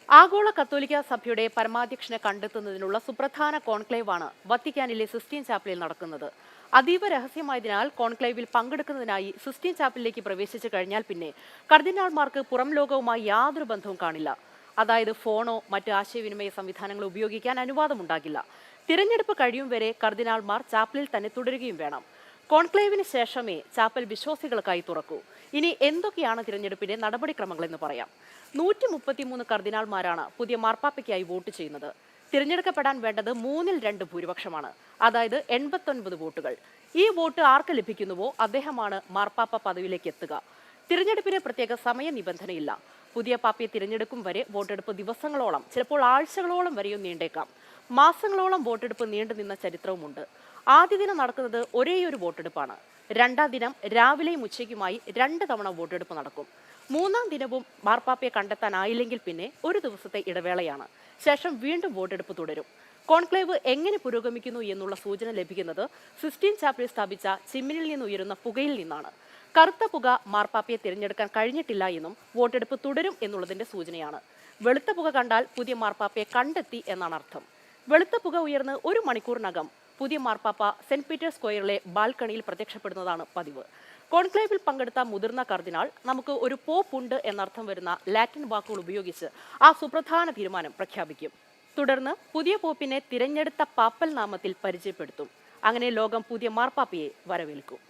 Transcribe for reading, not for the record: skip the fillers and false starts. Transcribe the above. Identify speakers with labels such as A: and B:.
A: ആഗോള കത്തോലിക്ക സഭയുടെ പരമാധ്യക്ഷനെ കണ്ടെത്തുന്നതിനുള്ള സുപ്രധാന കോൺക്ലേവാണ് വത്തിക്കാനിലെ സിസ്റ്റീൻ ചാപ്പലിൽ നടക്കുന്നത്. അതീവ രഹസ്യമായതിനാൽ കോൺക്ലേവിൽ പങ്കെടുക്കുന്നതിനായി സിസ്റ്റീൻ ചാപ്പലിലേക്ക് പ്രവേശിച്ചു കഴിഞ്ഞാൽ പിന്നെ കർദിനാൾമാർക്ക് പുറം ലോകവുമായി യാതൊരു ബന്ധവും കാണില്ല. അതായത് ഫോണോ മറ്റ് ആശയവിനിമയ സംവിധാനങ്ങളോ ഉപയോഗിക്കാൻ അനുവാദമുണ്ടാകില്ല. തിരഞ്ഞെടുപ്പ് കഴിയും വരെ കർദിനാൾമാർ ചാപ്പലിൽ തന്നെ തുടരുകയും വേണം. കോൺക്ലേവിന് ശേഷമേ ചാപ്പൽ വിശ്വാസികൾക്കായി തുറക്കൂ. ഇനി എന്തൊക്കെയാണ് തിരഞ്ഞെടുപ്പിന്റെ നടപടിക്രമങ്ങളെന്ന് പറയാം. 133 കർദിനാൾമാരാണ് പുതിയ മാർപ്പാപ്പയ്ക്കായി വോട്ട് ചെയ്യുന്നത്. തിരഞ്ഞെടുക്കപ്പെടാൻ വേണ്ടത് 2/3 ഭൂരിപക്ഷമാണ്, അതായത് 89 വോട്ടുകൾ. ഈ വോട്ട് ആർക്ക് ലഭിക്കുന്നുവോ അദ്ദേഹമാണ് മാർപ്പാപ്പ പദവിയിലേക്ക് എത്തുക. തിരഞ്ഞെടുപ്പിന് പ്രത്യേക സമയ നിബന്ധനയില്ല. പുതിയ പാപ്പയെ തിരഞ്ഞെടുക്കും വരെ വോട്ടെടുപ്പ് ദിവസങ്ങളോളം, ചിലപ്പോൾ ആഴ്ചകളോളം വരെയും നീണ്ടേക്കാം. മാസങ്ങളോളം വോട്ടെടുപ്പ് നീണ്ടുനിന്ന ചരിത്രവുമുണ്ട്. ആദ്യ ദിനം നടക്കുന്നത് ഒരേയൊരു വോട്ടെടുപ്പാണ്. രണ്ടാം ദിനം രാവിലെയും ഉച്ചയ്ക്കുമായി 2 തവണ വോട്ടെടുപ്പ് നടക്കും. മൂന്നാം ദിനവും മാർപ്പാപ്പയെ കണ്ടെത്താനായില്ലെങ്കിൽ പിന്നെ ഒരു ദിവസത്തെ ഇടവേളയാണ്. ശേഷം വീണ്ടും വോട്ടെടുപ്പ് തുടരും. കോൺക്ലേവ് എങ്ങനെ പുരോഗമിക്കുന്നു എന്നുള്ള സൂചന ലഭിക്കുന്നത് സിസ്റ്റീൻ ചാപ്പലിൽ സ്ഥാപിച്ച ചിമ്മിനിൽ നിന്ന് ഉയരുന്ന പുകയിൽ നിന്നാണ്. കറുത്ത പുക മാർപ്പാപ്പയെ തിരഞ്ഞെടുക്കാൻ കഴിഞ്ഞിട്ടില്ല എന്നും വോട്ടെടുപ്പ് തുടരും എന്നുള്ളതിന്റെ സൂചനയാണ്. വെളുത്ത പുക കണ്ടാൽ പുതിയ മാർപ്പാപ്പയെ കണ്ടെത്തി എന്നാണ് അർത്ഥം. വെളുത്ത പുക ഉയർന്ന് 1 മണിക്കൂറിനകം പുതിയ മാർപ്പാപ്പ സെന്റ് പീറ്റേഴ്സ് സ്ക്വയറിലെ ബാൽക്കണിയിൽ പ്രത്യക്ഷപ്പെടുന്നതാണ് പതിവ്. കോൺക്ലേവിൽ പങ്കെടുത്ത മുതിർന്ന കർദിനാൾ നമുക്ക് ഒരു പോപ്പ് ഉണ്ട് എന്നർത്ഥം വരുന്ന ലാറ്റിൻ വാക്കുകൾ ഉപയോഗിച്ച് ആ സുപ്രധാന തീരുമാനം പ്രഖ്യാപിക്കും. തുടർന്ന് പുതിയ പോപ്പിനെ തിരഞ്ഞെടുത്ത പാപ്പൽ നാമത്തിൽ പരിചയപ്പെടുത്തും. അങ്ങനെ ലോകം പുതിയ മാർപ്പാപ്പയെ വരവേൽക്കും.